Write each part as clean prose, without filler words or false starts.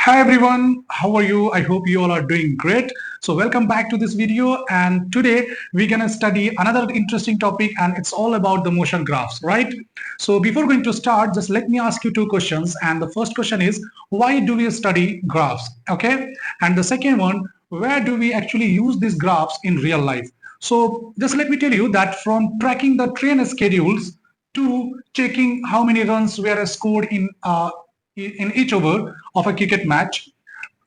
Hi everyone, how are you? I hope you all are doing great. So welcome back to this video, and today we're gonna study another interesting topic, and it's all about the motion graphs, right? So before going to start, just let me ask you two questions, and the first question is, why do we study graphs? Okay, and the second one, where do we actually use these graphs in real life? So just let me tell you that from tracking the train schedules to checking how many runs were scored in each over of a cricket match.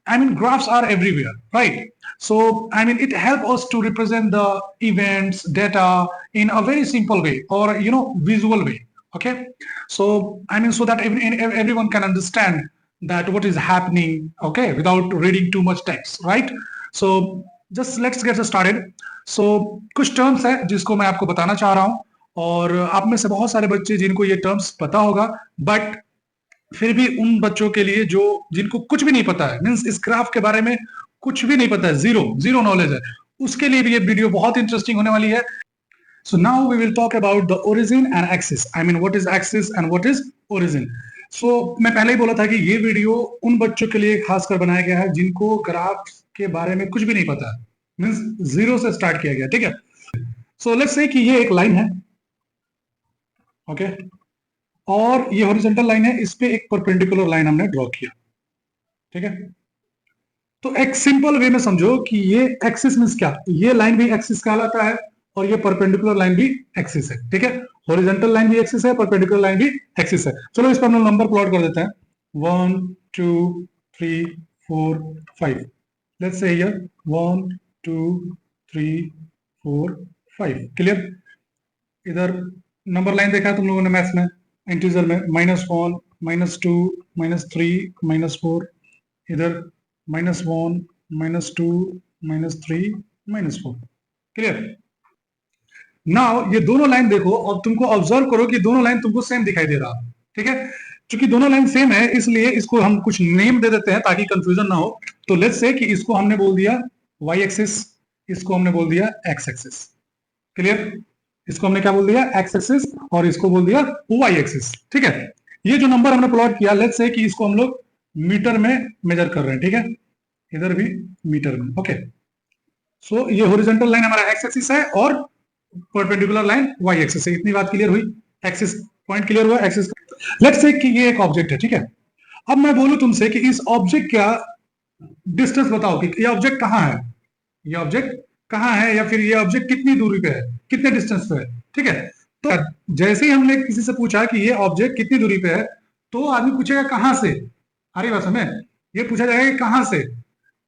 I mean, graphs are everywhere, right? So, I mean, it helps us to represent the events, data in a very simple way or, visual way. Okay. So, I mean, so that everyone can understand that what is happening, okay, without reading too much text, right? So, just let's get started. So, कुछ terms है जिसको मैं आपको बताना चाह रहा हूँ और आप में से बहुत सारे बच्चे जिनको ये टर्म्स पता होगा, बट फिर भी उन बच्चों के लिए जो जिनको कुछ भी नहीं पता है, मींस इस ग्राफ के बारे में कुछ भी नहीं पता है, जीरो जीरो नॉलेज है, उसके लिए भी ये वीडियो बहुत इंटरेस्टिंग होने वाली है. So now we will talk about the origin and axis. I mean what is axis and what is origin. So मैं पहले ही बोला था कि ये वीडियो उन बच्चों के लिए खासकर बनाया गया है जिनको ग्राफ के बारे में कुछ भी नहीं पता है, मींस जीरो से स्टार्ट किया गया. ठीक है. सो लेट्स से कि ये एक लाइन है, ओके, और ये हॉरिजॉन्टल लाइन है, इस पे एक परपेंडिकुलर लाइन हमने ड्रॉ किया. ठीक है. तो एक सिंपल वे में समझो कि ये एक्सिस मींस क्या, ये लाइन भी एक्सिस कहलाता है और ये परपेंडिकुलर लाइन भी एक्सिस है. ठीक है. हॉरिजॉन्टल लाइन भी एक्सिस है, परपेंडिकुलर लाइन भी एक्सिस है. चलो इस पर हम नंबर प्लॉट कर देते हैं. 1 2 3 4 5. Let's say here 1 2 3 4 5. क्लियर. इधर नंबर लाइन देखा है तुम लोगों ने मैथ्स में, इंटीजर में, -1 -2 -3 -4. इधर -1 -2 -3 -4. क्लियर. नाउ ये दोनों लाइन देखो और तुमको ऑब्जर्व करो कि दोनों लाइन तुमको सेम दिखाई दे रहा है. ठीक है. क्योंकि दोनों लाइन सेम है इसलिए इसको हम कुछ नेम दे देते हैं ताकि कंफ्यूजन ना हो. तो लेट्स से कि इसको हमने बोल दिया y एक्सिस, इसको हमने बोल दिया x एक्सिस. क्लियर. इसको हमने क्या बोल दिया, x एक्सिस, और इसको बोल दिया y एक्सिस. ठीक है. ये जो नंबर हमने प्लॉट किया, लेट्स से कि इसको हम लोग मीटर में मेजर कर रहे हैं. ठीक है. इधर भी मीटर में. ओके. सो ये हॉरिजॉन्टल लाइन हमारा x एक्सिस है और परपेंडिकुलर लाइन y एक्सिस है. इतनी बात क्लियर हुई. एक्सिस पॉइंट क्लियर हुआ. एक्सिस. लेट्स से कि ये एक ऑब्जेक्ट है. ठीक है. अब मैं बोलूं तुमसे कि इस ऑब्जेक्ट का डिस्टेंस बताओ कि ये ऑब्जेक्ट कहां है, ये ऑब्जेक्ट कहां है, या फिर ये ऑब्जेक्ट कितनी दूरी पे है, कितने डिस्टेंस पे है. ठीक है. तो जैसे ही हमने किसी से पूछा कि ये ऑब्जेक्ट कितनी दूरी पे है, तो आदमी पूछेगा कहां से. आ रही बात समझ. ये पूछा जाएगा कि कहां से.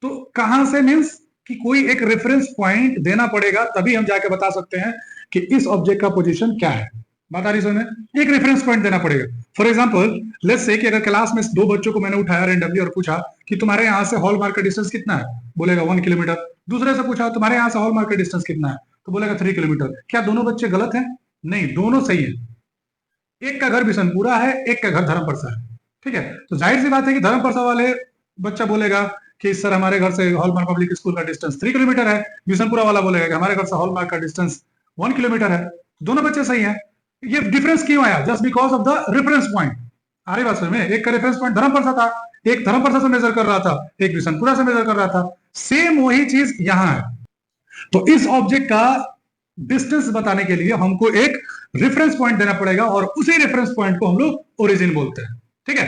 तो कहां से मींस कि कोई एक रेफरेंस पॉइंट देना पड़ेगा, तभी हम जाके बता सकते हैं कि इस ऑब्जेक्ट का पोजीशन क्या है. बात आ रही समझ. एक रेफरेंस पॉइंट देना पड़ेगा. फॉर एग्जांपल लेट्स से कि अगर क्लास में दो बच्चों को मैंने उठाया रेंडमली और पूछा कि तुम्हारे यहाँ से हॉल मार्क का डिस्टेंस कितना है, बोलेगा 1 किलोमीटर. दूसरे से पूछा तुम्हारे यहाँ से हॉल मार्क का डिस्टेंस कितना है, तो बोलेगा 3 किलोमीटर. क्या दोनों बच्चे गलत हैं? नहीं, दोनों सही है. एक का घर बिशनपुरा है, एक का घर धर्मपरसा है. ठीक है. तो जाहिर सी बात है कि धर्मपरसा वाले बच्चा बोलेगा कि सर हमारे घर से हॉलमार्क पब्लिक स्कूल का डिस्टेंस 3 किलोमीटर है. बिशनपुरा वाला बोलेगा कि हमारे घर से हॉलमार्क का डिस्टेंस 1 किलोमीटर है. दोनों बच्चे सही हैं. ये डिफरेंस क्यों आया? Just because of the reference point. आ रही बात समझ में. एक का रेफरेंस पॉइंट धर्मपरसा था, एक धर्मपरसा से मेजर कर रहा था, एक बिशनपुरा से मेजर कर रहा था. सेम वही चीज यहां है. तो इस ऑब्जेक्ट का डिस्टेंस बताने के लिए हमको एक रेफरेंस पॉइंट देना पड़ेगा और उसी रेफरेंस पॉइंट को हम लोग ओरिजिन बोलते हैं. ठीक है.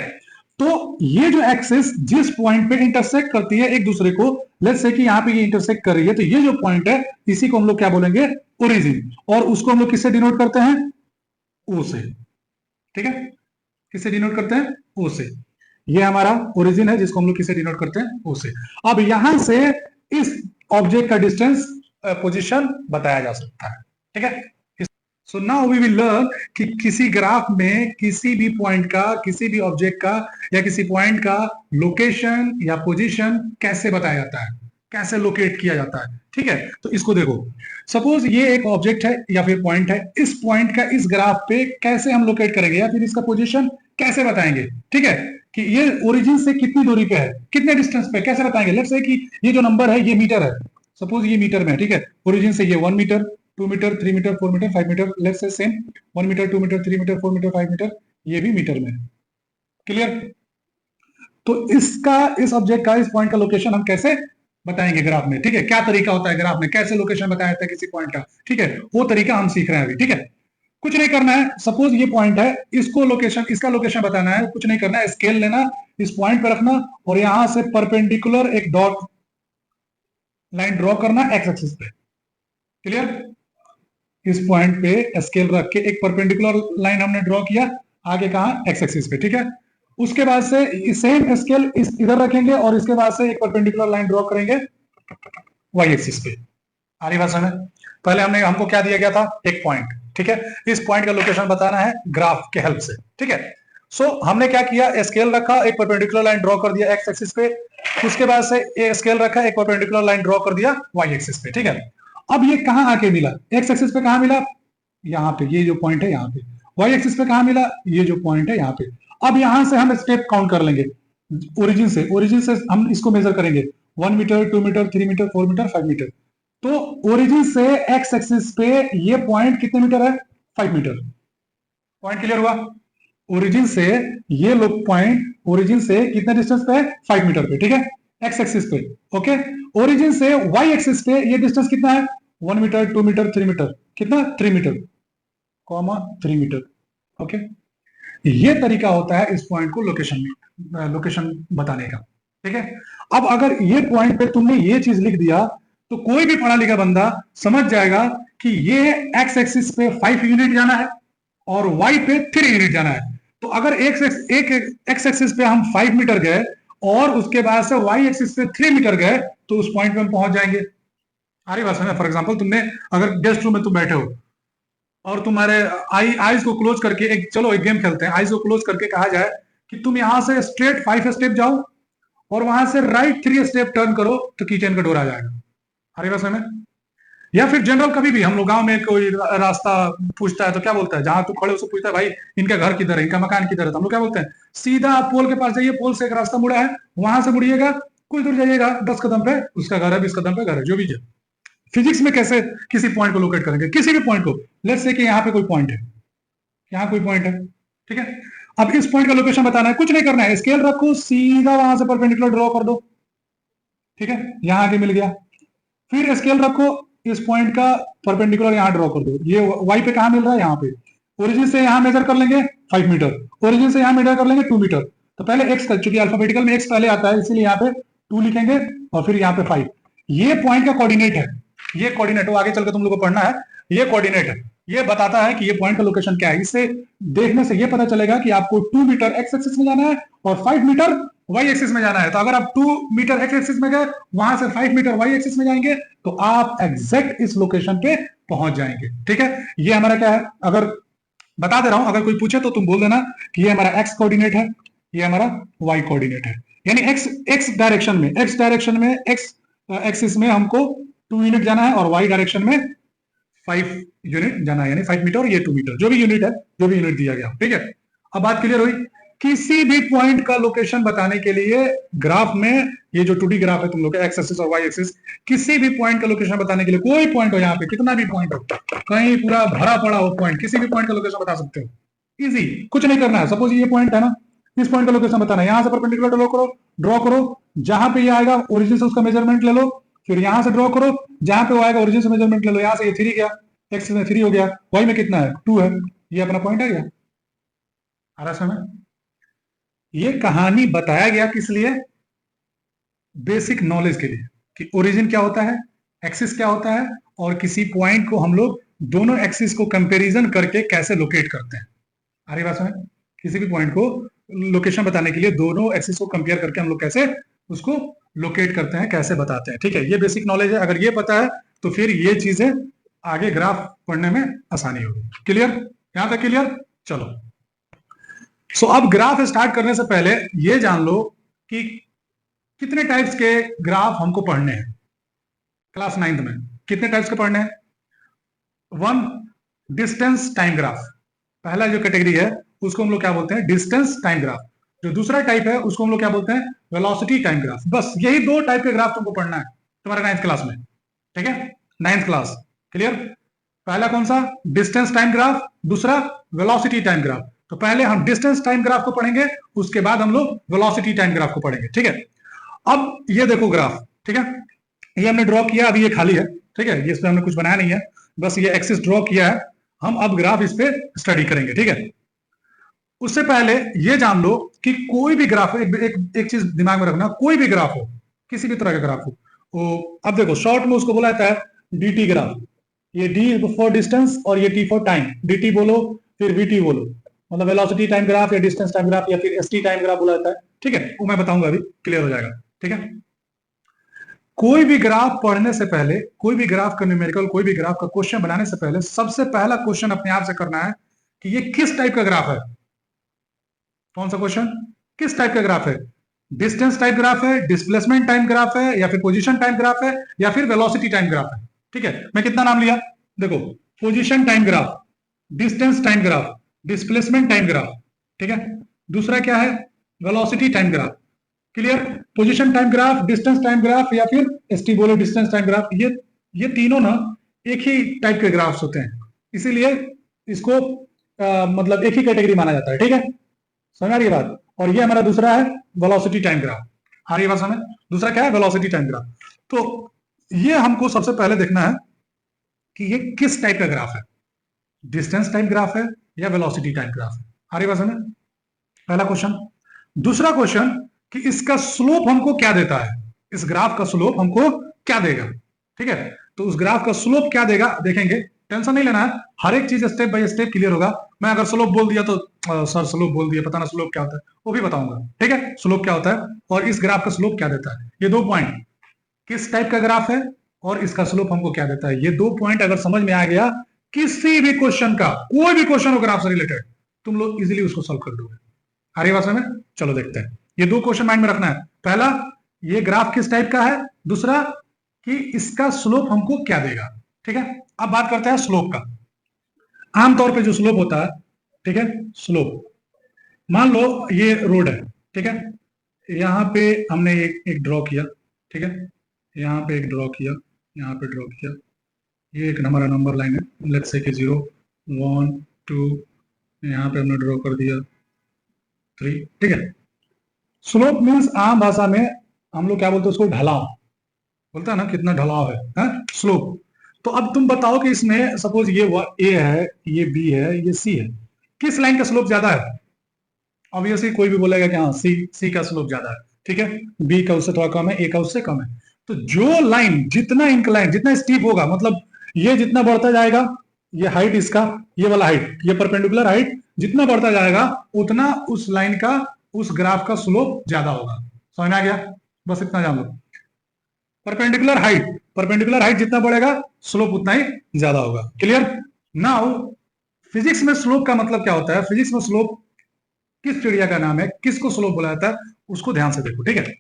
तो ये जो एक्सिस जिस पॉइंट पे इंटरसेक्ट करती है एक दूसरे को, लेट्स से कि यहां पे ये इंटरसेक्ट कर रही है, तो ये जो पॉइंट है इसी को हम लोग क्या बोलेंगे, ओरिजिन. और उसको हम लोग किससे डिनोट करते हैं, ओ से. ठीक है. किससे डिनोट करते हैं, ओ से. ये हमारा ओरिजिन है जिसको हम लोग किससे डिनोट करते हैं, ओ से. अब यहां से इस ऑब्जेक्ट का डिस्टेंस पोजीशन बताया जा सकता है. ठीक है. So now we will learn कि किसी ग्राफ में किसी भी पॉइंट का, किसी भी ऑब्जेक्ट का या किसी पॉइंट का लोकेशन या पोजीशन कैसे बताया जाता है, कैसे लोकेट किया जाता है. ठीक है. तो इसको देखो. सपोज ये एक ऑब्जेक्ट है या फिर पॉइंट है. इस पॉइंट का इस ग्राफ पे कैसे हम लोकेट करेंगे या फिर इसका पोजीशन कैसे बताएंगे. ठीक है. कि ये ओरिजिन से कितनी दूरी पे है, कितने डिस्टेंस पे, कैसे बताएंगे. लेट्स से कि ये जो नंबर है ये मीटर है. सपोज ये मीटर में है. ठीक है. ओरिजिन से ये 1 metre, 2 metre, 3 metre, 4 metre, 5 metre. Let's say same 1 metre, 2 metre, 3 metre, 4 metre, 5 metre. ये भी मीटर में. क्लियर. तो इसका, इस ऑब्जेक्ट का, इस पॉइंट का लोकेशन हम कैसे बताएंगे ग्राफ में, ठीक है। क्या तरीका होता है ग्राफ में, कैसे लोकेशन बताया जाता है किसी पॉइंट का, ठीक है, वो तरीका हम सीख रहे हैं अभी, ठीक है। कुछ नहीं करना है, सपोज ये पॉइंट है, इसको लोकेशन, इसका लोकेशन बताना है, कुछ नहीं करना है, स्केल लेना, इस पॉइंट पे रखना और यहां से परपेंडिकुलर एक डॉट लाइन ड्रॉ करना एक्स एक्सिस पे। क्लियर। इस पॉइंट पे स्केल रख के एक परपेंडिकुलर लाइन हमने ड्रॉ किया, आगे कहा एक्स एक्सिस पे, ठीक है। उसके बाद से सेम स्केल इस इधर रखेंगे और इसके बाद से एक परपेंडिकुलर लाइन ड्रॉ करेंगे वाई एक्सिस पे। आ रही बात समझ। पहले हमको क्या दिया गया था, एक पॉइंट, ठीक है। इस पॉइंट का लोकेशन बताना है ग्राफ के हेल्प से, ठीक है। सो हमने क्या किया, स्केल रखा, एक परपेंडिकुलर लाइन ड्रॉ कर दिया एक्स एक्सिस पे, उसके बाद से स्केल रखा, एक परपेंडिकुलर लाइन ड्रॉ कर दिया वाई एक्सिस पे, ठीक है। अब ये कहां आके मिला, एक्स एक्सिस पे कहां मिला, यहाँ पे, ये जो पॉइंट है यहाँ पे। वाई एक्सिस पे कहां मिला, ये जो पॉइंट है यहाँ पे। अब यहां से हम स्टेप काउंट कर लेंगे, ओरिजिन से हम इसको मेजर करेंगे, 1 metre, 2 metre, 3 metre, 4 metre, 5 metre. तो ओरिजिन से एक्स एक्सिस पे ये पॉइंट कितने मीटर है, 5 मीटर। पॉइंट क्लियर हुआ। ओरिजिन से ये लोग पॉइंट ओरिजिन से कितने डिस्टेंस पे है, 5 मीटर पे, ठीक है, एक्स एक्सिस पे। ओके। ओरिजिन से वाई एक्सिस पे ये डिस्टेंस कितना है, 1 मीटर, 2 मीटर, 3 मीटर, कितना, 3 मीटर, कॉमा 3 मीटर। ओके। ये तरीका होता है इस पॉइंट को लोकेशन बताने का, ठीक है। अब अगर ये पॉइंट पे तुमने ये चीज लिख दिया तो कोई भी पढ़ा लिखा बंदा समझ जाएगा कि ये एक्स एक्सिस पे 5 यूनिट जाना है और वाई पे 3 यूनिट जाना है। तो अगर एक एक्स एक्सिस पे हम 5 मीटर गए और उसके बाद से वाई एक्सिस पे 3 मीटर गए तो उस पॉइंट पे हम पहुंच जाएंगे। आ रही बात समझ। फॉर एग्जाम्पल, तुमने अगर गेस्ट रूम में तुम बैठे हो और तुम्हारे आईज को क्लोज करके, एक चलो एक गेम खेलते हैं, आईज को क्लोज करके कहा जाए कि तुम यहां से स्ट्रेट 5 स्टेप जाओ और वहां से राइट 3 स्टेप टर्न करो तो किचन का डोर आ जाएगा। हरी बस में। या फिर जनरल कभी भी हम लोग गांव में कोई रास्ता पूछता है तो क्या बोलता है, जहां तू खड़े उससे पूछता है भाई इनका घर किधर है, इनका मकान किधर है, तो हम लोग क्या बोलते हैं, सीधा पोल के पास जाइए, पोल से एक रास्ता मुड़ा है, वहां से मुड़िएगा, कुछ दूर जाइएगा, 10 कदम पे उसका घर है, 20 कदम पे घर है, जो भी है। फिजिक्स में कैसे किसी पॉइंट को लोकेट करेंगे, किसी भी पॉइंट को, लेट्स से कि यहाँ पे कोई पॉइंट है, यहाँ कोई पॉइंट है, ठीक है। अब इस पॉइंट का लोकेशन बताना है, कुछ नहीं करना है, स्केल रखो, सीधा वहां से परपेंडिकुलर ड्रॉ कर दो, ठीक है, यहां आके मिल गया। फिर स्केल रखो, इस पॉइंट का परपेंडिकुलर यहां ड्रॉ कर दो, ये वाई पे कहां मिल रहा है, यहाँ पे। ओरिजिन से यहां मेजर कर लेंगे 5 मीटर, ओरिजिन से यहां मेजर कर लेंगे 2 मीटर। तो पहले एक्स, चूंकि अल्फाबेटिकल में एक्स पहले आता है इसीलिए यहाँ पे 2 लिखेंगे और फिर यहाँ पे 5। ये पॉइंट का कोऑर्डिनेट है, ये कोऑर्डिनेट, वो आगे चलकर तुम लोग को पढ़ना है, ये कोऑर्डिनेट है, ये बताता है कि ये पॉइंट का लोकेशन क्या है। इससे देखने से ये पता चलेगा कि आपको 2 मीटर एक्स एक्सिस में जाना है और 5 मीटर वाई एक्सिस में जाना है। तो अगर आप 2 मीटर एक्स एक्सिस में गए, वहां से 5 मीटर वाई एक्सिस में जाएंगे तो आप एग्जैक्ट इस लोकेशन पे पहुंच जाएंगे, ठीक है। ये हमारा क्या है, अगर बता दे रहा हूं, अगर कोई पूछे तो तुम बोल देना कि ये हमारा एक्स कोऑर्डिनेट है, ये हमारा वाई कोऑर्डिनेट है। यानी एक्स डायरेक्शन में एक्स एक्सिस में हमको 2 यूनिट जाना है और वाई डायरेक्शन में 5 यूनिट जाना है, यानी 5 मीटर, ये 2 मीटर, जो भी यूनिट है, जो भी यूनिट दिया गया, ठीक है। अब बात क्लियर हुई। किसी भी पॉइंट का लोकेशन बताने के लिए ग्राफ में, ये जो 2D ग्राफ है तुम लोग का, एक्स एक्सिस और वाई एक्सिस, किसी भी पॉइंट का लोकेशन बताने के लिए, कोई पॉइंट हो यहाँ पे, कितना भी पॉइंट हो, कहीं पूरा भरा पड़ा हो पॉइंट, किसी भी पॉइंट का लोकेशन बता सकते हो। इजी, कुछ नहीं करना है। सपोज ये पॉइंट है ना, इस पॉइंट का लोकेशन बताना है, यहां से परपेंडिकुलर ड्रॉ करो, जहां पे ये आएगा ओरिजिन से उसका मेजरमेंट ले लो, फिर यहां से ड्रॉ करो, जहां पे वो आएगा ओरिजिन से मेजरमेंट ले लो, यहां से ये 3 गया, एक्स में 3 हो गया, वाई में कितना है, 2 है, ये अपना पॉइंट आ गया। आ रहा समझ। ये कहानी बताया गया किस लिए, बेसिक नॉलेज के लिए, कि ओरिजिन क्या होता है, एक्सिस क्या होता है, और किसी पॉइंट को हम लोग दोनों एक्सिस को कंपैरिजन करके कैसे लोकेट करते हैं। आ रही बात समझ। किसी भी पॉइंट को लोकेशन बताने के लिए दोनों एक्सिस को कंपेयर करके हम लोग कैसे उसको लोकेट करते हैं, कैसे बताते हैं, ठीक है। ये बेसिक नॉलेज है, अगर ये पता है तो फिर ये चीजें आगे ग्राफ पढ़ने में आसानी होगी। क्लियर, यहां तक क्लियर। चलो, सो अब ग्राफ स्टार्ट करने से पहले ये जान लो कि कितने टाइप्स के ग्राफ हमको पढ़ने हैं क्लास 9th में। कितने टाइप्स के पढ़ने हैं। 1, डिस्टेंस टाइम ग्राफ, पहला जो कैटेगरी है उसको हम लोग क्या बोलते हैं, डिस्टेंस टाइम ग्राफ। जो दूसरा टाइप है उसको हम लोग क्या बोलते हैं, वेलोसिटी टाइम ग्राफ। बस यही 2 टाइप के ग्राफ तुमको पढ़ना है तुम्हारे 9th क्लास में, ठीक है, 9th क्लास। क्लियर। पहला कौन सा, डिस्टेंस टाइम ग्राफ, दूसरा वेलोसिटी टाइम ग्राफ। तो पहले हम डिस्टेंस टाइम ग्राफ को पढ़ेंगे, उसके बाद हम लोग वेलोसिटी टाइम ग्राफ को पढ़ेंगे, ठीक है। अब ये देखो ग्राफ, ठीक है, ये हमने ड्रॉ किया, अभी ये खाली है, ठीक है, ये इस पे हमने कुछ बनाया नहीं है, बस ये एक्सिस ड्रॉ किया है। हम अब ग्राफ इस पे स्टडी करेंगे, ठीक है। उससे पहले ये जान लो कि कोई भी ग्राफ, एक चीज दिमाग में रखना, कोई भी ग्राफ हो, किसी भी तरह का ग्राफ हो, वो अब देखो शॉर्ट में उसको बोला जाता है डीटी ग्राफ। ये डी फॉर डिस्टेंस और ये टी फॉर टाइम, डीटी बोलो फिर वीटी बोलो, मतलब वेलोसिटी टाइम ग्राफ या डिस्टेंस टाइम ग्राफ या फिर एसटी टाइम ग्राफ बोला जाता है, ठीक है, वो मैं बताऊंगा, अभी क्लियर हो जाएगा, ठीक है। कोई भी ग्राफ पढ़ने से पहले, कोई भी ग्राफ का न्यूमेरिकल, कोई भी ग्राफ का क्वेश्चन बनाने से पहले सबसे पहला क्वेश्चन अपने आप से करना है कि ये किस टाइप का ग्राफ है। कौन सा क्वेश्चन? किस टाइप का ग्राफ है? डिस्टेंस टाइप ग्राफ है, डिस्प्लेसमेंट टाइम ग्राफ है, या फिर पोजीशन टाइम ग्राफ है, या फिर वेलोसिटी टाइम ग्राफ है, ठीक है। मैं कितना नाम लिया, देखो, position time graph, distance time graph, displacement time graph, ठीक है। दूसरा क्या है? Velocity time graph, clear. Position time graph, distance time graph, या फिर एसटी बोलो डिस्टेंस टाइम ग्राफ, ये तीनों ना एक ही टाइप के ग्राफ्स होते हैं, इसीलिए इसको मतलब एक ही कैटेगरी माना जाता है, ठीक है, समझ आ रही है बात। और ये हमारा दूसरा है वेलोसिटी टाइम ग्राफ, आ रही है बात समझ। दूसरा क्या है? Velocity time graph. तो ये हमको सबसे पहले देखना है कि ये किस टाइप का ग्राफ है, डिस्टेंस टाइम ग्राफ है या वेलोसिटी टाइम ग्राफ है, आ रही बात समझ, पहला क्वेश्चन। दूसरा क्वेश्चन कि इसका स्लोप हमको क्या देता है, इस ग्राफ का स्लोप हमको क्या देगा, ठीक है। तो उस ग्राफ का स्लोप क्या देगा देखेंगे, टेंशन नहीं लेना है, हर एक चीज स्टेप बाय स्टेप क्लियर होगा। मैं अगर स्लोप बोल दिया तो सर स्लोप बोल दिया, पता ना स्लोप क्या होता है, वो भी बताऊंगा, ठीक है, स्लोप क्या होता है और इस ग्राफ का स्लोप क्या देता है। ये दो पॉइंट, किस टाइप का ग्राफ है और इसका स्लोप हमको क्या देता है, ये दो पॉइंट अगर समझ में आ गया, किसी भी क्वेश्चन का, कोई भी क्वेश्चन हो ग्राफ से रिलेटेड, तुम लोग इजिली उसको सॉल्व कर दोगे, आ रही बात समझ में। चलो देखते हैं, ये दो क्वेश्चन माइंड में रखना है, पहला ये ग्राफ किस टाइप का है, दूसरा कि इसका स्लोप हमको क्या देगा, ठीक है। अब बात करते हैं स्लोप का। आमतौर पे जो स्लोप होता है, ठीक है, स्लोप, मान लो ये रोड है, ठीक है, यहाँ पे हमने एक ड्रॉ किया, ठीक है, यहाँ पे एक ड्रॉ किया, यहाँ पे ड्रॉ किया, ये एक हमारा नंबर लाइन है, लेट्स से कि 0 1 2, यहाँ पे हमने ड्रॉ कर दिया 3, ठीक है। स्लोप मीन्स आम भाषा में हम लोग क्या बोलते हैं उसको, ढलाव बोलता है ना, कितना ढलाव है स्लोप। तो अब तुम बताओ कि इसमें सपोज ये ए है, ये बी है, ये सी है, किस लाइन का स्लोप ज्यादा है? ऑब्वियसली कोई भी बोलेगा कि हाँ सी का स्लोप ज्यादा है, ठीक है, बी का उससे थोड़ा कम है, ए का उससे कम है। तो जो लाइन जितना इंक्लाइन, जितना स्टीप होगा, मतलब ये जितना बढ़ता जाएगा, ये हाइट इसका, ये वाला हाइट, ये परपेंडिकुलर हाइट जितना बढ़ता जाएगा उतना उस लाइन का, उस ग्राफ का स्लोप ज्यादा होगा। समझ में आ गया? बस इतना जान लो, परपेंडिकुलर हाइट जितना बढ़ेगा स्लोप उतना ही ज्यादा होगा, क्लियर। नाउ फिजिक्स में स्लोप का मतलब क्या होता है, फिजिक्स में स्लोप किस चिड़िया का नाम है, किसको स्लोप बोला जाता है, उसको ध्यान से देखो, ठीक है।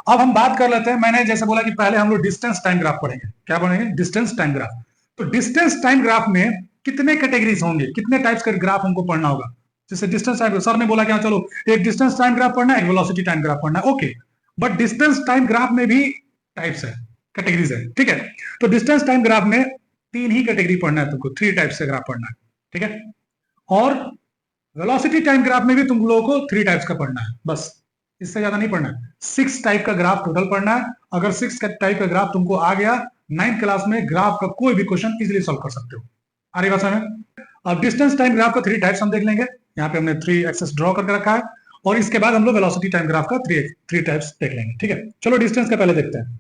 अब हम बात कर लेते हैं, मैंने जैसे बोला कि पहले हम लोग डिस्टेंस टाइम ग्राफ पढ़ेंगे, क्या पढ़ेंगे? Distance time graph. तो डिस्टेंस टाइम ग्राफ में कितने कैटेगरीज होंगे, कितने टाइप्स का ग्राफ हमको पढ़ना होगा। जैसे डिस्टेंस टाइम, सर ने बोला कि चलो एक डिस्टेंस टाइम ग्राफ पढ़ना है, एक वेलोसिटी टाइम ग्राफ पढ़ना है, okay, but distance time graph में भी टाइप्स है, कैटेगरीज है, ठीक है। तो डिस्टेंस टाइम ग्राफ में 3 ही कैटेगरी पढ़ना है तुमको, 3 टाइप से ग्राफ पढ़ना है, ठीक है। और वेलोसिटी टाइम ग्राफ में भी तुम लोगों को 3 टाइप्स का पढ़ना है, बस इससे ज्यादा नहीं पढ़ना है। 6 टाइप का ग्राफ टोटल पढ़ना है। अगर 6 टाइप का ग्राफ तुमको आ गया 9th क्लास में, ग्राफ का कोई भी क्वेश्चन इजीली सॉल्व कर सकते हो, आ रही बात समझ। अब डिस्टेंस टाइम ग्राफ का 3 टाइप्स हम देख लेंगे, यहाँ पे हमने 3 एक्सेस ड्रॉ करके रखा है, और इसके बाद हम लोग वेलोसिटी टाइम ग्राफ का 3 टाइप्स देख लेंगे, ठीक है। चलो डिस्टेंस का पहले देखते हैं।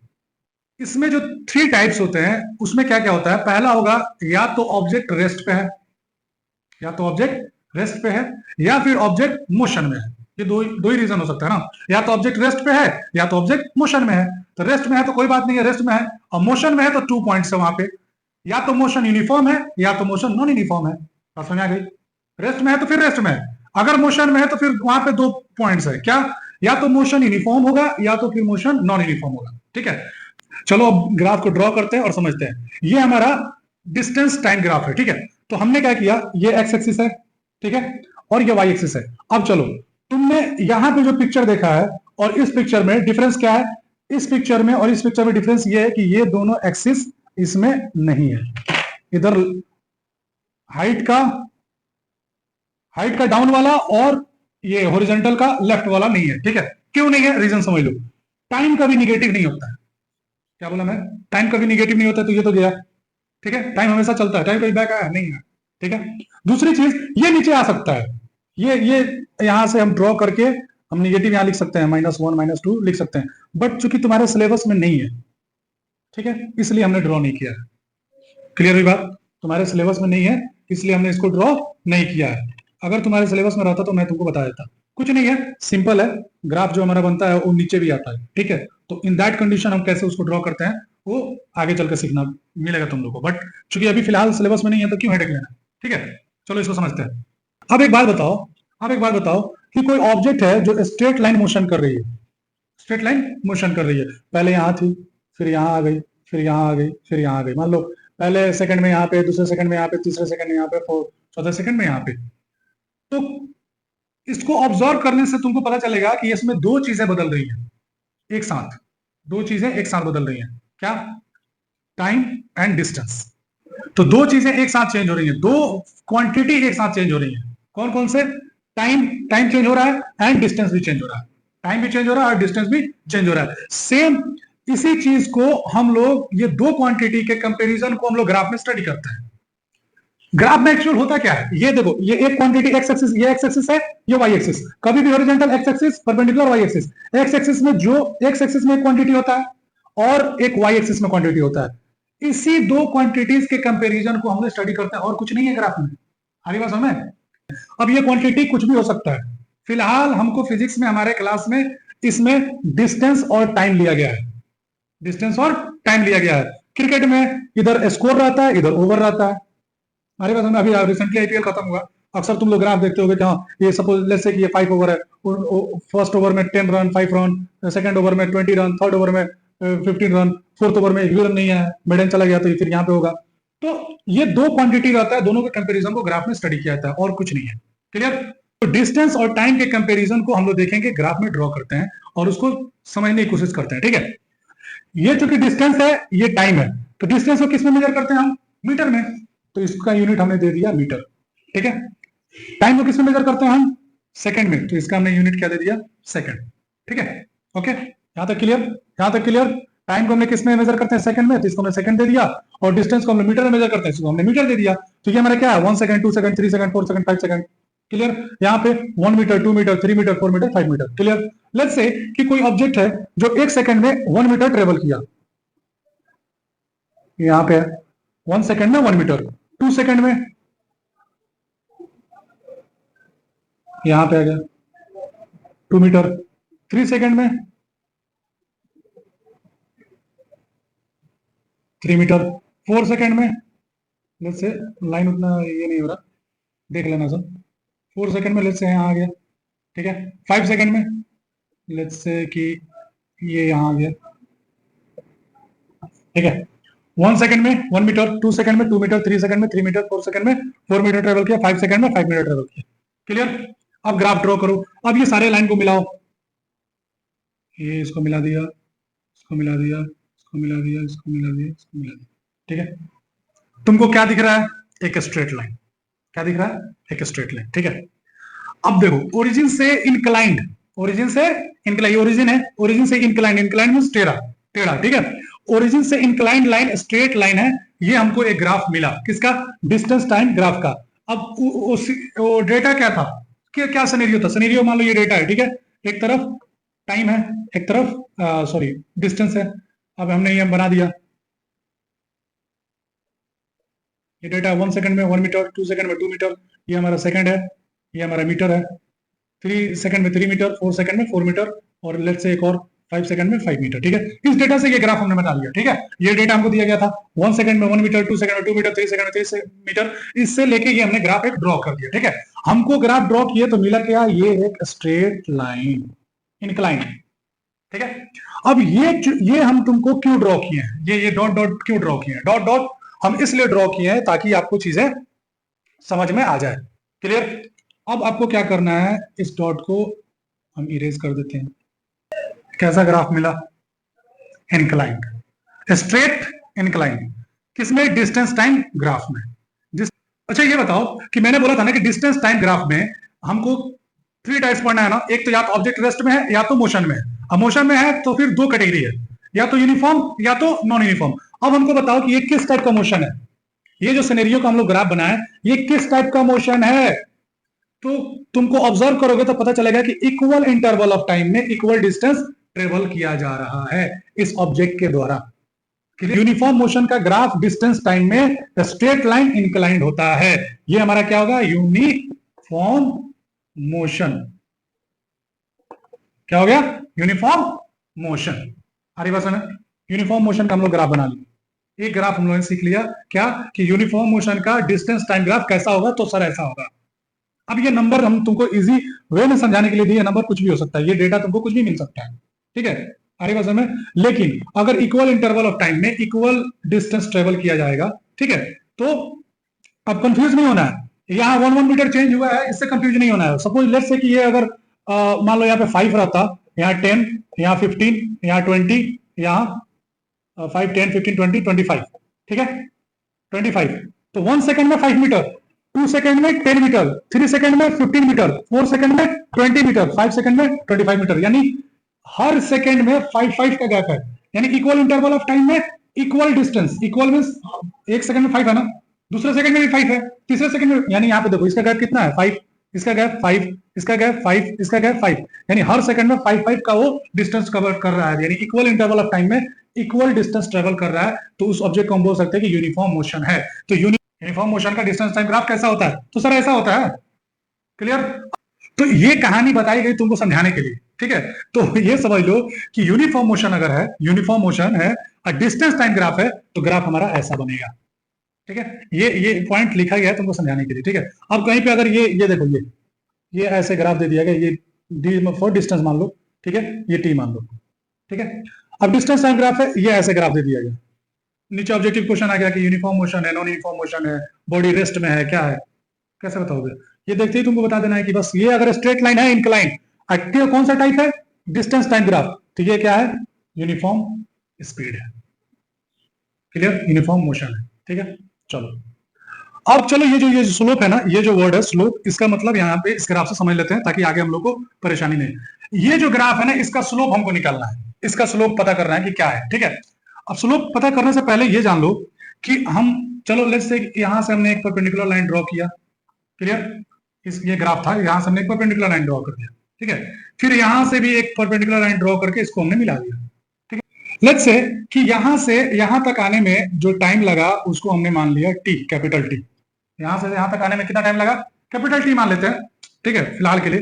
इसमें जो 3 टाइप्स होते हैं उसमें क्या क्या होता है, पहला होगा या तो ऑब्जेक्ट रेस्ट पे है, या तो ऑब्जेक्ट रेस्ट पे है, या फिर ऑब्जेक्ट मोशन में है। ये दो ही रीजन हो सकता है ना, या तो ऑब्जेक्ट रेस्ट पे है या तो ऑब्जेक्ट मोशन में है। तो रेस्ट में है तो कोई बात नहीं है, रेस्ट में है, और मोशन में है तो 2 पॉइंट्स है वहां पे, या तो मोशन यूनिफॉर्म है या तो मोशन नॉन यूनिफॉर्म है। बात समझ आ गई? रेस्ट में है तो फिर रेस्ट में है, अगर मोशन में है तो फिर वहां पे 2 पॉइंट्स है, क्या? या तो मोशन यूनिफॉर्म होगा या तो फिर मोशन नॉन यूनिफॉर्म होगा, ठीक है। चलो अब ग्राफ को ड्रॉ करते हैं और समझते हैं। ये हमारा डिस्टेंस टाइम ग्राफ है, ठीक है। तो हमने क्या किया, ये एक्स एक्सिस है, ठीक है, और ये वाई एक्सिस है। अब चलो, तुमने यहां पे जो पिक्चर देखा है और इस पिक्चर में डिफरेंस क्या है, इस पिक्चर में और इस पिक्चर में डिफरेंस ये है कि ये दोनों एक्सिस इसमें नहीं है। इधर हाइट हाइट का डाउन वाला और ये हॉरिजॉन्टल का लेफ्ट वाला नहीं है, ठीक है। क्यों नहीं है, रीजन समझ लो। टाइम कभी निगेटिव नहीं होता है। क्या बोला मैं, टाइम कभी निगेटिव नहीं होता, तो ये तो गया, ठीक है। टाइम हमेशा चलता है, टाइम कभी बैक आया नहीं है, ठीक है। दूसरी चीज, ये नीचे आ सकता है, ये यहां से हम ड्रॉ करके हम निगेटिव यहां लिख सकते हैं, -1 -2 लिख सकते हैं, बट चूंकि तुम्हारे सिलेबस में नहीं है, ठीक है, इसलिए हमने ड्रॉ नहीं किया है। क्लियर हुई बात, तुम्हारे सिलेबस में नहीं है इसलिए हमने इसको ड्रॉ नहीं किया है। अगर तुम्हारे सिलेबस में रहता तो मैं तुमको बता देता। कुछ नहीं है, सिंपल है, ग्राफ जो हमारा बनता है वो नीचे भी आता है, ठीक है। तो इन दैट कंडीशन हम कैसे उसको ड्रॉ करते हैं वो आगे चलकर सीखना मिलेगा तुम लोगों को, बट चूंकि अभी फिलहाल सिलेबस में नहीं है तो क्यों हेडेक लेना, ठीक है। चलो इसको समझते हैं। अब एक बात बताओ, कि कोई ऑब्जेक्ट है जो स्ट्रेट लाइन मोशन कर रही है, स्ट्रेट लाइन मोशन कर रही है, पहले यहां थी, फिर यहां आ गई, फिर यहां आ गई, फिर यहां आ गई। मान लो पहले सेकंड में यहाँ पे, दूसरे सेकंड में यहाँ पे, तीसरे सेकंड में यहाँ पे, चौथे सेकंड में यहाँ पे। तो इसको ऑब्जर्व करने से तुमको पता चलेगा कि इसमें दो चीजें बदल रही हैं एक साथ, दो चीजें एक साथ बदल रही हैं। क्या, टाइम एंड डिस्टेंस। तो दो चीजें एक साथ चेंज हो रही हैं, दो क्वांटिटी एक साथ चेंज हो रही हैं। कौन कौन से, टाइम टाइम चेंज हो रहा है एंड डिस्टेंस भी चेंज हो रहा है, टाइम भी चेंज हो रहा है और डिस्टेंस भी चेंज हो रहा है। सेम इसी चीज को हम लोग, ये दो क्वांटिटी के कंपैरिजन को हम लोग ग्राफ में स्टडी करते हैं। ग्राफ में एक्चुअल होता क्या है, ये देखो, ये एक क्वांटिटी एक्स एक्सिस, ये एक्स एक्सिस है, ये वाई एक्सिस, कभी भी horizontal X axis, perpendicular Y axis. X axis में जो, एक्स एक्सिस में एक क्वांटिटी होता है और एक वाई एक्सिस में क्वांटिटी होता है। इसी दो क्वांटिटीज के कंपैरिजन को हम लोग स्टडी करते हैं और कुछ नहीं है ग्राफ में। हमारी बात समझ में। अब ये क्वांटिटी कुछ भी हो सकता है, फिलहाल हमको फिजिक्स में हमारे क्लास में इसमें डिस्टेंस और टाइम लिया गया है, डिस्टेंस और टाइम लिया गया है। क्रिकेट में इधर स्कोर रहता है, इधर ओवर रहता है। हमारे पास में अभी रिसेंटली आईपीएल खत्म हुआ, अक्सर तुम लोग ग्राफ देखते होगे कि हाँ, ये सपोज लेट्स से कि ये 5 ओवर है, फर्स्ट ओवर में 10 रन 5 रन, सेकंड ओवर में 20 रन, थर्ड ओवर में 15 रन, फोर्थ ओवर में एक भी रन नहीं है, मिडन चला गया तो फिर यहाँ पे होगा। तो ये दो क्वांटिटी रहता है, दोनों के कंपैरिजन को ग्राफ में स्टडी किया जाता है और कुछ नहीं है। क्लियर। तो डिस्टेंस और टाइम के कंपैरिजन को हम लोग देखेंगे, ग्राफ में ड्रॉ करते हैं और उसको समझने की कोशिश करते हैं, ठीक है। ये चूंकि डिस्टेंस है, ये टाइम है, तो डिस्टेंस को किस में मेजर करते हैं हम, मीटर में, तो इसका यूनिट हमने दे दिया मीटर, ठीक है। टाइम को किस में मेजर करते हैं हम, सेकंड में, तो इसका हमने यूनिट क्या दे दिया, सेकंड, ठीक है। ओके, यहां तक क्लियर, यहां तक क्लियर। टाइम को हमने किस में मेजर करते हैं, सेकंड में, तो इसको हमने सेकंड दे दिया, और डिस्टेंस को हमने मीटर में मेजर करते हैं, इसको हमने मीटर दे दिया। तो ये हमारा क्या है, 1 second, 2 second, 3 second, 4 second, 5 second. Clear. यहाँ पे 1 metre, 2 metre, 3 metre, 4 metre, 5 metre. Clear. Let's say कि कोई ऑब्जेक्ट है जो 1 सेकंड में 1 मीटर ट्रेवल किया, यहाँ पे 1 सेकंड में 1 मीटर, 2 सेकंड में यहां पे आ गया 2 मीटर, 3 सेकंड में 3 मीटर, 4 सेकंड में, लेट्स से लाइन उतना ये नहीं हो रहा, देख लेना सब। 4 सेकंड में लेट्स से यहाँ आ गया, ठीक है। 5 सेकंड में लेट्स से कि ये यहाँ आ गया, ठीक है। 1 सेकंड में 1 मीटर, 2 सेकंड में 2 मीटर, 3 सेकंड में 3 मीटर, 4 सेकंड में 4 मीटर ट्रेवल किया, 5 सेकंड में 5 मीटर ट्रेवल किया। क्लियर। अब ग्राफ ड्रॉ करो। अब ये सारे लाइन को मिलाओ, ये इसको मिला दिया, इसको मिला दिया, इसको मिला दिया, इसको मिला दिया, इसको मिला दिया, ठीक है। तुमको क्या दिख रहा है, एक स्ट्रेट लाइन। क्या दिख रहा है, एक स्ट्रेट लाइन, ठीक है। अब देखो, ओरिजिन से इंक्लाइंड, ओरिजिन से इंक्लाइन, ओरिजिन है, ओरिजिन से इंक्लाइंड, इंक्लाइंड मींस टेढ़ा, टेढ़ा, ठीक है। ओरिजिन से इंक्लाइंड लाइन स्ट्रेट लाइन है, ये हमको एक ग्राफ मिला, किसका, डिस्टेंस टाइम ग्राफ का। अब वो डेटा क्या था, क्या सिनेरियो था, सिनेरियो मान लो ये डेटा है, ठीक है। एक तरफ टाइम है, एक तरफ सॉरी डिस्टेंस है। अब हमने ये बना दिया, ये डेटा 1 सेकंड में 1 मीटर, 2 सेकंड में 2 मीटर, ये हमारा सेकंड है, ये हमारा मीटर है। 3 सेकंड में 3 मीटर, 4 सेकंड में 4 मीटर, और लेट्स से एक और 5 सेकंड में 5 मीटर, ठीक है। इस डेटा से ये ग्राफ हमने बना लिया, ठीक है। ये डेटा हमको दिया गया था 1 सेकंड में 1 मीटर, 2 सेकंड में 2 मीटर, 3 सेकंड में 3 मीटर, इससे लेके ये हमने ग्राफ एक ड्रॉ कर दिया, ठीक है। हमको ग्राफ ड्रॉ किए तो मिला क्या, ये एक स्ट्रेट लाइन इंक्लाइन, ठीक है। अब ये हम तुमको क्यों ड्रॉ किए हैं, ये डॉट डॉट क्यों ड्रॉ किए हैं, डॉट डॉट हम इसलिए ड्रॉ किए हैं ताकि आपको चीजें समझ में आ जाए। क्लियर। अब आपको क्या करना है, इस डॉट को हम इरेज कर देते हैं। कैसा ग्राफ मिला, इंक्लाइंड, स्ट्रेट इंक्लाइंड, किसमें, डिस्टेंस टाइम ग्राफ में। अच्छा ये बताओ कि मैंने बोला था ना कि डिस्टेंस टाइम ग्राफ में हमको थ्री टाइप्स पढ़ना है ना, एक तो या तो ऑब्जेक्ट रेस्ट में है या तो मोशन में है। अब मोशन में है तो फिर दो कैटेगरी है, या तो यूनिफॉर्म या तो नॉन यूनिफॉर्म। अब हमको बताओ कि ये किस टाइप का मोशन है, ये जो सिनेरियो का हम लोग ग्राफ बनाए ये किस टाइप का मोशन है। तो तुमको ऑब्जर्व करोगे तो पता चलेगा कि इक्वल इंटरवल ऑफ टाइम में इक्वल डिस्टेंस ट्रेवल किया जा रहा है इस ऑब्जेक्ट के द्वारा। यूनिफॉर्म मोशन का ग्राफ डिस्टेंस टाइम में स्ट्रेट लाइन इंक्लाइंड होता है। ये हमारा क्या होगा, यूनिफॉर्म मोशन। क्या हो गया, यूनिफॉर्म मोशन। हरी बात है, यूनिफॉर्म मोशन का हम लोग ग्राफ बना लिए। एक ग्राफ हम लोगों ने सीख लिया क्या कि यूनिफॉर्म मोशन का डिस्टेंस टाइम ग्राफ कैसा होगा, तो सर ऐसा होगा। अब ये नंबर हम तुमको इजी वे में समझाने के लिए दिए, नंबर कुछ भी हो सकता है, ये डेटा तुमको कुछ भी मिल सकता है, ठीक है हरी बात में। लेकिन अगर इक्वल इंटरवल ऑफ टाइम में इक्वल डिस्टेंस ट्रेवल किया जाएगा, ठीक है, तो अब कंफ्यूज नहीं होना है। यहाँ 1 मीटर चेंज हुआ है, इससे कंफ्यूज नहीं होना है। सपोज लेट्स से कि ये अगर मान लो यहाँ पे 5 रहता, यहाँ 10, यहाँ 15, यहाँ 20, यहाँ 5, 10, 15, 20, 25, ठीक है 25। तो 1 सेकंड में 5 मीटर, 2 सेकंड में 10 मीटर, 3 सेकंड में 15 मीटर, 4 सेकंड में 20 मीटर, 5 सेकंड में 25 मीटर, यानी हर सेकंड में 5 का गैप है। यानी इक्वल इंटरवल ऑफ टाइम में इक्वल डिस्टेंस, इक्वल मींस एक सेकंड में 5 है ना, दूसरे सेकंड में भी 5 है, तीसरे सेकंड में, यानी यहाँ पे देखो इसका गैप कितना है 5, इसका गैप 5, इसका गैप 5, इसका गैप 5, यानी हर सेकंड में 5 का वो डिस्टेंस कवर कर रहा है। यानी इक्वल इंटरवल ऑफ टाइम में इक्वल डिस्टेंस ट्रेवल कर रहा है, तो उस ऑब्जेक्ट को हम बोल सकते हैं कि यूनिफॉर्म मोशन है। तो यूनिफॉर्म मोशन का डिस्टेंस टाइम ग्राफ कैसा होता है, तो सर ऐसा होता है। क्लियर। तो ये कहानी बताई गई तुमको समझाने के लिए, ठीक है। तो ये समझ लो कि यूनिफॉर्म मोशन अगर है, यूनिफॉर्म मोशन है और डिस्टेंस टाइम ग्राफ है, तो ग्राफ हमारा ऐसा बनेगा, ठीक है। ये पॉइंट लिखा गया है तुमको समझाने के लिए, ठीक है। अब कहीं पे अगर ये देखो, ये ऐसे ग्राफ दे दिया गया, ये डी फॉर डिस्टेंस मान लो, ठीक है, ये टी मान लो, ठीक है। अब डिस्टेंस टाइम ग्राफ है, ये ऐसे ग्राफ दे दिया गया। नीचे ऑब्जेक्टिव क्वेश्चन आ गया कि यूनिफॉर्म मोशन है, नॉन यूनिफॉर्म मोशन है, बॉडी रेस्ट में है, क्या है, कैसे बताओगे। ये देखते ही तुमको बता देना है कि बस ये अगर स्ट्रेट लाइन है इंक्लाइन, एक्टिव कौन सा टाइप है, डिस्टेंस टाइम ग्राफ, तो ये क्या है, यूनिफॉर्म स्पीड है। क्लियर, यूनिफॉर्म मोशन है, ठीक है। चलो अब चलो ये जो स्लोप है ना, ये जो वर्ड है स्लोप, इसका मतलब यहाँ पे इस ग्राफ से समझ लेते हैं ताकि आगे हम लोग को परेशानी नहीं। ये जो ग्राफ है ना, इसका स्लोप हमको निकालना है, इसका स्लोप पता करना है कि क्या है, ठीक है। अब स्लोप पता करने से पहले ये जान लो कि हम, चलो लेट्स से यहां से हमने एक परपेंडिकुलर लाइन ड्रॉ किया, क्लियर। ये ग्राफ था, यहां से हमने एक परपेंडिकुलर लाइन ड्रॉ कर दिया, ठीक है। फिर यहां से भी एक परपेंडिकुलर लाइन ड्रॉ करके इसको हमने मिला दिया, ठीक है। लेट्स से कि यहां से यहां तक आने में जो टाइम लगा उसको हमने मान लिया टी, कैपिटल टी। यहां से यहां तक आने में कितना टाइम लगा, कैपिटल टी मान लेते हैं, ठीक है, फिलहाल के लिए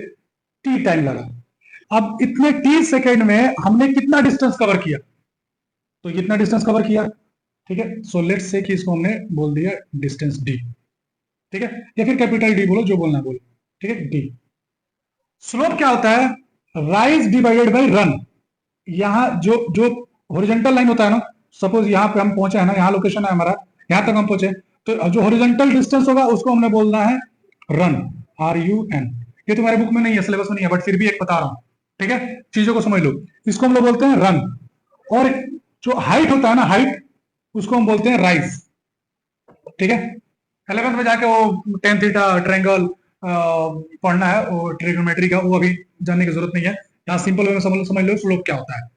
टी टाइम लगा। अब इतने टी सेकेंड में हमने कितना डिस्टेंस कवर किया, तो कितना डिस्टेंस कवर किया, ठीक है। सो लेट्स से कि इसको हमने बोल दिया डिस्टेंस डी, ठीक है, या फिर कैपिटल डी बोलो, जो बोलना बोलो, ठीक है, डी। स्लोप क्या होता है, राइज डिवाइडेड बाई रन। यहां जो हॉरिजॉन्टल लाइन होता है ना, सपोज यहां पे हम पहुंचे हैं ना, यहां लोकेशन है हमारा, यहां तक हम पहुंचे, तो जो हॉरिजॉन्टल डिस्टेंस होगा उसको हमने बोलना है रन, RUN। ये तुम्हारे बुक में नहीं है, सिलेबस में नहीं है, बट फिर भी एक बता रहा हूं, ठीक है, चीजों को समझ लो। इसको हम लोग बोलते हैं रन। और जो हाइट होता है ना, हाइट, उसको हम बोलते हैं राइज, ठीक है। 11th में जाके वो टेन थीटा ट्रायंगल पढ़ना है, वो ट्रिग्नोमेट्री का, वो अभी जानने की जरूरत नहीं है। यहाँ सिंपल वे में समझ लो स्लोप क्या होता है।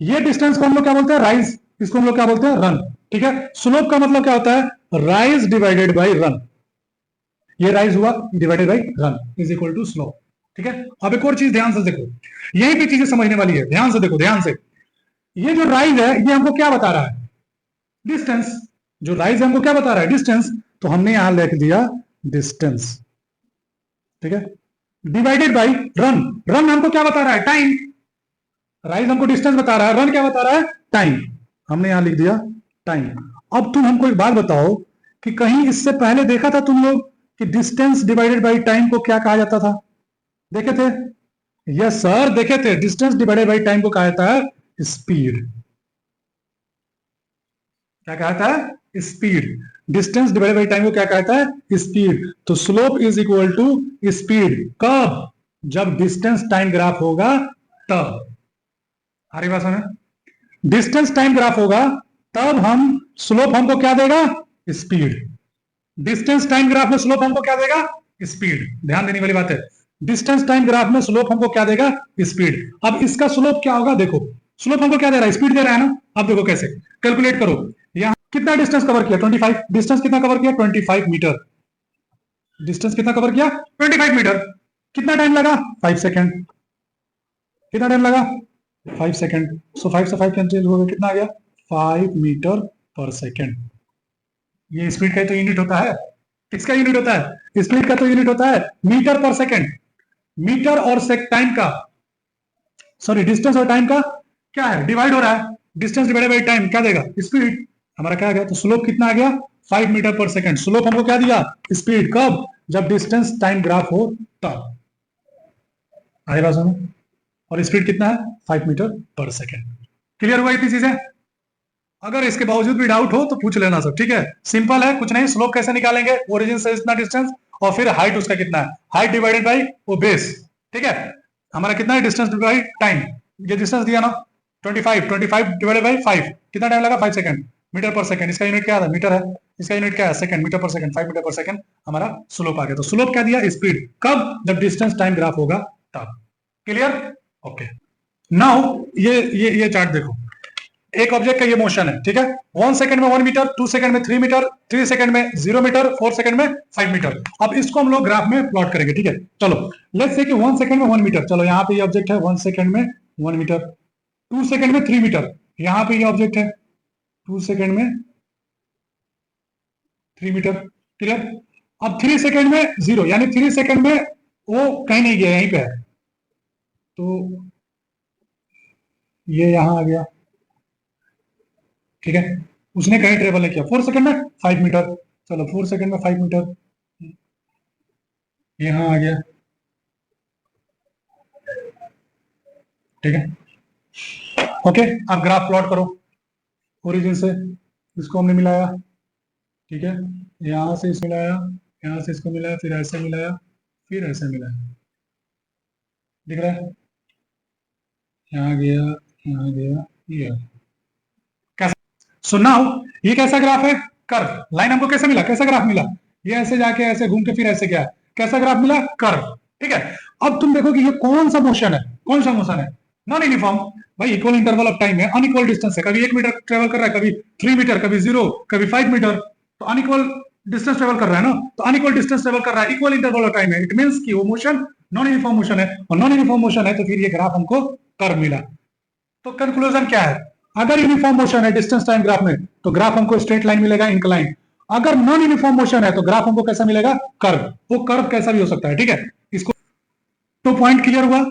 ये डिस्टेंस को हम लोग क्या बोलते हैं, राइज, इसको हम लोग क्या बोलते हैं, रन, ठीक है। स्लोप का मतलब क्या होता है, राइज डिवाइडेड बाई रन। ये राइज हुआ divided by run is equal to slope, ठीक है। अब एक और चीज ध्यान से देखो, यही पे चीजें समझने वाली है, ध्यान से देखो, ध्यान से। ये जो राइज है ये हमको क्या बता रहा है, डिस्टेंस। जो राइज हमको क्या बता रहा है, डिस्टेंस। तो हमने यहां लिख दिया डिस्टेंस, ठीक है, डिवाइडेड बाई रन। रन हमको क्या बता रहा है, टाइम। राइज हमको डिस्टेंस बता रहा है, रन क्या बता रहा है, टाइम। हमने यहां लिख दिया टाइम। अब तुम हमको एक बात बताओ कि कहीं इससे पहले देखा था तुम लोग कि डिस्टेंस डिवाइडेड बाई टाइम को क्या कहा जाता था, देखे थे। यस सर, देखे थे, डिस्टेंस डिवाइडेड बाई टाइम को कहा जाता है स्पीड। क्या कहता है, speed. Distance divided by time को क्या कहता है, स्पीड। तो slope is equal to speed, कब, जब डिस्टेंस टाइम ग्राफ होगा तब। हमारी बात समझ, डिस्टेंस टाइम ग्राफ होगा तब हम, स्लोप हमको क्या देगा, स्पीड। डिस्टेंस टाइम ग्राफ में स्लोप हमको क्या देगा? स्पीड। ध्यान देने वाली बात है, डिस्टेंस टाइम ग्राफ में स्लोप हमको क्या देगा? स्पीड। अब इसका स्लोप क्या होगा? देखो स्लोप हमको क्या दे रहा है? स्पीड दे रहा है ना। अब देखो कैसे कैलकुलेट करो। यहाँ कितना डिस्टेंस कवर किया? 25। डिस्टेंस कितना कवर किया? 25 मीटर। डिस्टेंस कितना कवर किया? 25 मीटर। कितना टाइम लगा? 5 सेकेंड। कितना टाइम लगा? 5 सेकेंड। सो 5 से 5 कैंसिल हो गया, कितना आ गया? 5 मीटर पर सेकेंड। ये स्पीड का तो यूनिट होता है, किसका यूनिट होता है? स्पीड का तो यूनिट होता है मीटर पर सेकेंड। मीटर और टाइम का, सॉरी डिस्टेंस और टाइम का क्या है? डिवाइड हो रहा है। डिस्टेंस डिवाइडेड बाई टाइम क्या देगा? स्पीड। हमारा क्या आ गया? तो स्लोप कितना आ गया? 5 मीटर पर सेकेंड। स्लोप हमको क्या दिया? स्पीड। कब? जब डिस्टेंस टाइम ग्राफ हो तब। आगे बात सुनो। और स्पीड कितना है? 5 मीटर पर सेकेंड। क्लियर हुआ इतनी चीजें? अगर इसके बावजूद भी डाउट हो तो पूछ लेना सब, ठीक है? सिंपल है, कुछ नहीं। स्लोप कैसे निकालेंगे? ओरिजिन से इतना डिस्टेंस और फिर हाइट उसका कितना है, हाइट डिवाइडेड बाई वो बेस, ठीक है? हमारा कितना है? Distance divide time. ये डिस्टेंस दिया ना 25, 25 डिवाइडेड बाई 5, कितना टाइम लगा? 5 सेकंड। मीटर पर सेकंड, इसका यूनिट क्या है? मीटर है। इसका यूनिट क्या है? सेकंड। मीटर पर सेकंड, 5 मीटर पर सेकंड हमारा स्लोप आ गया। तो स्लोप क्या दिया? स्पीड। कब? जब डिस्टेंस टाइम ग्राफ होगा तब। क्लियर? ओके। नाउ ये चार्ट देखो। एक ऑब्जेक्ट का ये मोशन है, ठीक है? 1 सेकंड में 1 मीटर, 2 सेकंड में 3 मीटर, 3 सेकंड में 0 मीटर, 4 सेकंड में 5 मीटर। अब इसको हम लोग ग्राफ में प्लॉट करेंगे, ठीक है? चलो लेट्स से कि 1 सेकंड में 1 मीटर, चलो यहाँ पे ये ऑब्जेक्ट है 1 सेकंड में 1 मीटर, 2 सेकंड में 3 मीटर, यहाँ पे ये ऑब्जेक्ट है 2 सेकंड में 3 मीटर। क्लियर? अब 3 सेकंड में 0, यानी 3 सेकंड में वो कहीं नहीं गया, यहीं पे है। तो ये यहां आ गया, ठीक है? उसने कहीं ट्रेवल नहीं किया। 4 सेकंड में 5 मीटर, चलो 4 सेकंड में 5 मीटर यहां आ गया, ठीक है? ओके, अब ग्राफ प्लॉट करो ओरिजिन से। इसको हमने मिलाया, ठीक है? यहां से इसको मिलाया, यहां से इसको मिलाया, फिर ऐसे मिलाया, फिर ऐसे मिलाया, दिख रहा है? यहाँ गया, यहाँ गया, ये कैसा? सो नाउ ये कैसा ग्राफ है? कर्व। लाइन हमको कैसे मिला? कैसा ग्राफ मिला? ये ऐसे जाके ऐसे घूम के फिर ऐसे गया, कैसा ग्राफ मिला? कर्व, ठीक है? अब तुम देखो कि ये कौन सा मोशन है? कौन सा मोशन है? Non uniform. भाई इक्वल इंटरवल ऑफ टाइम है, अनइक्वल डिस्टेंस है, कभी 1 मीटर ट्रेवल कर रहा है, कभी 3 मीटर, कभी 0, कभी 5 मीटर। तो अनइक्वल डिस्टेंस ट्रेवल कर रहा है ना, तो अनइक्वल डिस्टेंस ट्रेवल कर रहा है, इक्वल इंटरवल ऑफ टाइम है। इट मींस कि वो मोशन नॉन यूनिफॉर्म मोशन है, और नॉन यूनिफॉर्म मोशन है तो फिर ये ग्राफ हमको कर्व मिला। तो कंक्लूजन क्या है? अगर यूनिफॉर्म मोशन है डिस्टेंस टाइम ग्राफ में तो ग्राफ हमको स्ट्रेट लाइन मिलेगा, इंक्लाइन। अगर नॉन यूनिफॉर्म मोशन है तो ग्राफ हमको कैसा मिलेगा? कर्व। वो कर्व कैसा भी हो सकता है, ठीक है? इसको तो पॉइंट क्लियर हुआ।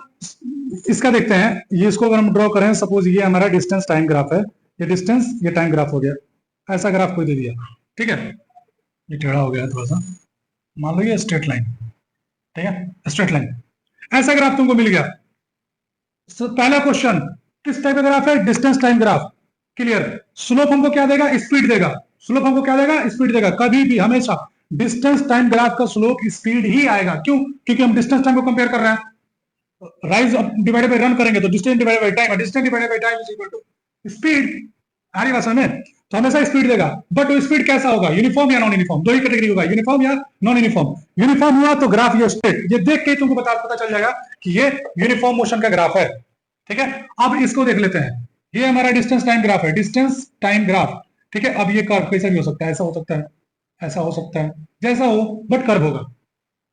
इसका देखते हैं, ये इसको अगर हम ड्रॉ करें, सपोज ये हमारा डिस्टेंस टाइम ग्राफ है, ये डिस्टेंस ये टाइम ग्राफ हो गया, ऐसा ग्राफ कोई दे दिया, ठीक है? ये टेढ़ा हो गया थोड़ा सा, मान लो ये स्ट्रेट लाइन, ठीक है? स्ट्रेट लाइन, ऐसा ग्राफ तुमको मिल गया। पहला क्वेश्चन किस टाइप का ग्राफ है? Distance time graph. Clear? Slope हमको क्या देगा? स्पीड देगा। स्लोप हमको क्या देगा? स्पीड देगा। कभी भी हमेशा डिस्टेंस टाइम ग्राफ का स्लोप स्पीड ही आएगा। क्यों? क्योंकि हम डिस्टेंस टाइम को कंपेयर कर रहे हैं। राइज डिवाइडेड बाय रन करेंगे तो distance divided by time, distance divided by time is equal to speed. आ रही बात समझ में? तो हमेशा स्पीड देगा, बट वो स्पीड कैसा होगा? यूनिफॉर्म या नॉन यूनिफॉर्म? दो ही कैटेगरी होगा, यूनिफॉर्म या नॉन यूनिफॉर्म। यूनिफॉर्म हुआ तो ग्राफ ये स्ट्रेट, ये देख के तुमको पता चल जाएगा कि ये यूनिफॉर्म मोशन का ग्राफ है, ठीक है? अब इसको देख लेते हैं। ये हमारा डिस्टेंस टाइम ग्राफ है, डिस्टेंस टाइम ग्राफ, ठीक है? अब ये कर्व कैसा भी हो सकता है, ऐसा हो सकता है, ऐसा हो सकता है, जैसा हो, बट कर्व होगा।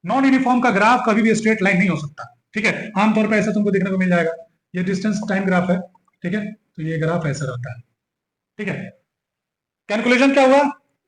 नॉन यूनिफॉर्म का ग्राफ कभी भी स्ट्रेट लाइन नहीं हो सकता, ठीक है? आमतौर पर ऐसा तुमको देखने को मिल जाएगा। ये डिस्टेंस टाइम ग्राफ है, ठीक है? तो ये ग्राफ ऐसा रहता है, ठीक है? कैलकुलेशन क्या हुआ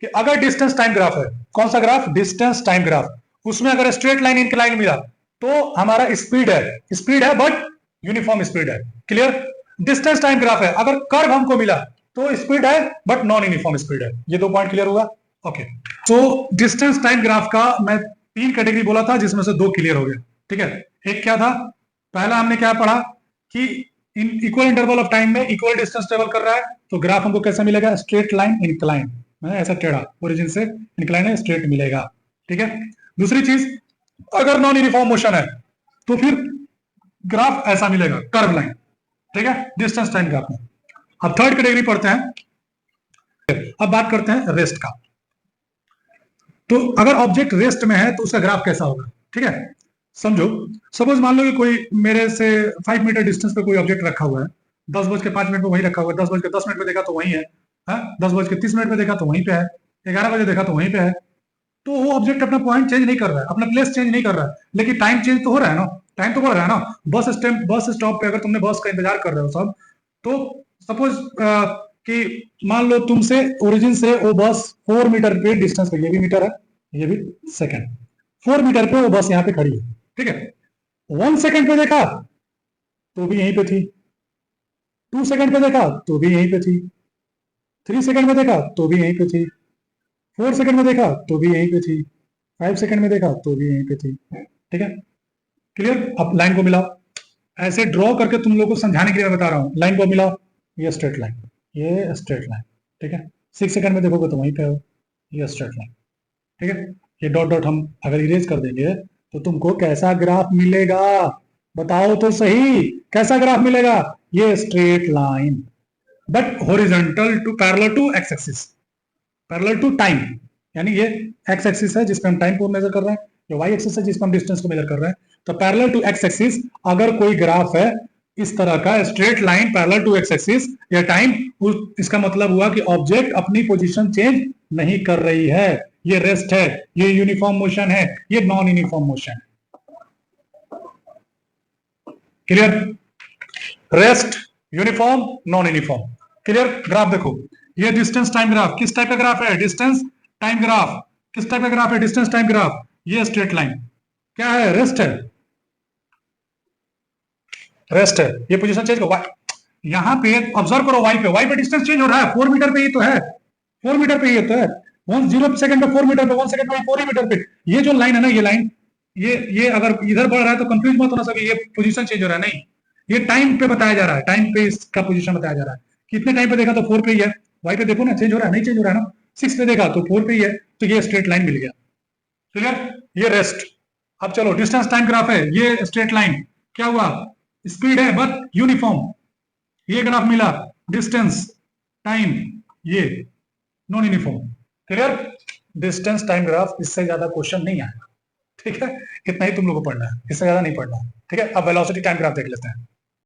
कि अगर डिस्टेंस टाइम ग्राफ है, कौन सा ग्राफ? डिस्टेंस टाइम ग्राफ, उसमें अगर स्ट्रेट लाइन इंक्लाइन मिला तो हमारा स्पीड है, स्पीड है बट यूनिफॉर्म स्पीड है। क्लियर? डिस्टेंस टाइम ग्राफ है, अगर कर्व हमको मिला तो स्पीड है बट नॉन यूनिफॉर्म स्पीड है। ये दो पॉइंट क्लियर हुआ? ओके। तो डिस्टेंस टाइम ग्राफ का मैं 3 कैटेगरी बोला था, जिसमें से 2 क्लियर हो गए, ठीक है? एक क्या था? पहला हमने क्या पढ़ा कि इक्वल इंटरवल ऑफ टाइम में इक्वल डिस्टेंस ट्रेवल कर रहा है तो ग्राफ हमको कैसा मिलेगा? स्ट्रेट लाइन इंक्लाइन, ऐसा टेढ़ा, ओरिजिन से इंक्लाइन है, स्ट्रेट मिलेगा, ठीक है? दूसरी चीज, अगर नॉन यूनिफॉर्म मोशन है तो फिर ग्राफ ऐसा मिलेगा, कर्व लाइन, ठीक है? डिस्टेंस टाइम ग्राफ में। अब थर्ड कैटेगरी पढ़ते हैं। अब बात करते हैं रेस्ट का। तो अगर ऑब्जेक्ट रेस्ट में है तो उसका ग्राफ कैसा होगा, ठीक है। समझो, सपोज मान लो कि कोई मेरे से 5 मीटर डिस्टेंस पे कोई ऑब्जेक्ट रखा हुआ है, 10:05 पे वहीं रखा हुआ है, 10:10 पे देखा तो वहीं है, 10:30 पे देखा तो वहीं पे है, 11 बजे देखा तो वहीं पे है। तो वो ऑब्जेक्ट अपना पॉइंट चेंज नहीं कर रहा है, अपना प्लेस चेंज नहीं कर रहा है, लेकिन टाइम चेंज तो हो रहा है ना, टाइम तो बढ़ रहा है ना। बस स्टॉप पे अगर तुमने बस का इंतजार कर रहे हो सब, तो सपोज कि मान लो तुमसे ओरिजिन से वो बस 4 मीटर पे डिस्टेंस पे, ये भी मीटर है, ये भी सेकंड, 4 मीटर पे वो बस यहाँ पे खड़ी है, ठीक है। 1 सेकंड पे देखा तो भी यहीं पे थी, 2 सेकंड पे देखा तो भी यहीं पे थी, 3 सेकंड में देखा तो भी यहीं पे थी, 4 सेकंड में देखा तो भी यहीं पे थी, 5 सेकंड में देखा तो भी यहीं पे थी, ठीक है। क्लियर। अब लाइन को मिलाओ, ऐसे ड्रॉ करके तुम लोग को समझाने के लिए बता रहा हूं। लाइन को मिलाओ, ये स्ट्रेट लाइन, ये स्ट्रेट लाइन, ठीक है। 6 सेकंड में देखोगे तो वहीं पे हो, ये स्ट्रेट लाइन, ठीक है। ये डॉट डॉट हम अगर इरेज कर देंगे तो तुमको कैसा ग्राफ मिलेगा, बताओ तो सही, कैसा ग्राफ मिलेगा? ये straight line, but horizontal to parallel to X axis, parallel to time, यानी ये एक्स एक्सिस है जिसपे हम टाइम को मेजर कर रहे हैं, ये वाई एक्सिस है जिसपे हम डिस्टेंस को मेजर कर रहे हैं। तो पैरेलल टू एक्स एक्सिस अगर कोई ग्राफ है इस तरह का, straight line parallel to X axis या टाइम, इसका मतलब हुआ कि ऑब्जेक्ट अपनी पोजीशन चेंज नहीं कर रही है, ये रेस्ट है, ये यूनिफॉर्म मोशन है, ये नॉन यूनिफॉर्म मोशन है। Clear? Rest, uniform, non uniform. Clear? Graph देखो, ये डिस्टेंस टाइम ग्राफ किस टाइप का ग्राफ है? डिस्टेंस टाइम ग्राफ किस टाइप का ग्राफ है? Distance time graph. ये स्ट्रेट लाइन क्या है? रेस्ट है, रेस्ट है। ये पोजीशन चेंज करो, यहां पे ऑब्जर्व करो, वाई पे डिस्टेंस चेंज हो रहा है, 4 मीटर पे ही तो है, 4 मीटर पे ही तो है, 0 सेकंड पे 4 मीटर पे, 1 सेकंड पे 4 मीटर पे। ये जो लाइन है ना, ये लाइन, ये अगर इधर बढ़ रहा है तो कंफ्यूज मत होना सके, ये पोजीशन चेंज हो रहा है, नहीं, ये टाइम पे बताया जा रहा है, टाइम पे इसका पोजीशन बताया जा रहा है। कितने टाइम पे देखा तो 4 पे ही है, वाई पे देखो ना, चेंज हो रहा है, नहीं चेंज हो रहा है ना। 6 पे देखा तो 4 पे ही है, तो ये स्ट्रेट लाइन मिल गया। क्लियर? ये रेस्ट। अब चलो, डिस्टेंस टाइम ग्राफ है, ये स्ट्रेट लाइन, क्या हुआ? स्पीड है बट यूनिफॉर्म, ये ग्राफ मिला, डिस्टेंस टाइम, ये non uniform. Clear? Distance time graph, इससे ज्यादा क्वेश्चन नहीं आएगा, ठीक है। इतना ही तुम लोग को पढ़ना है, इससे ज्यादा नहीं पढ़ना है, ठीक है। अब वेलोसिटी टाइम ग्राफ देख लेते हैं।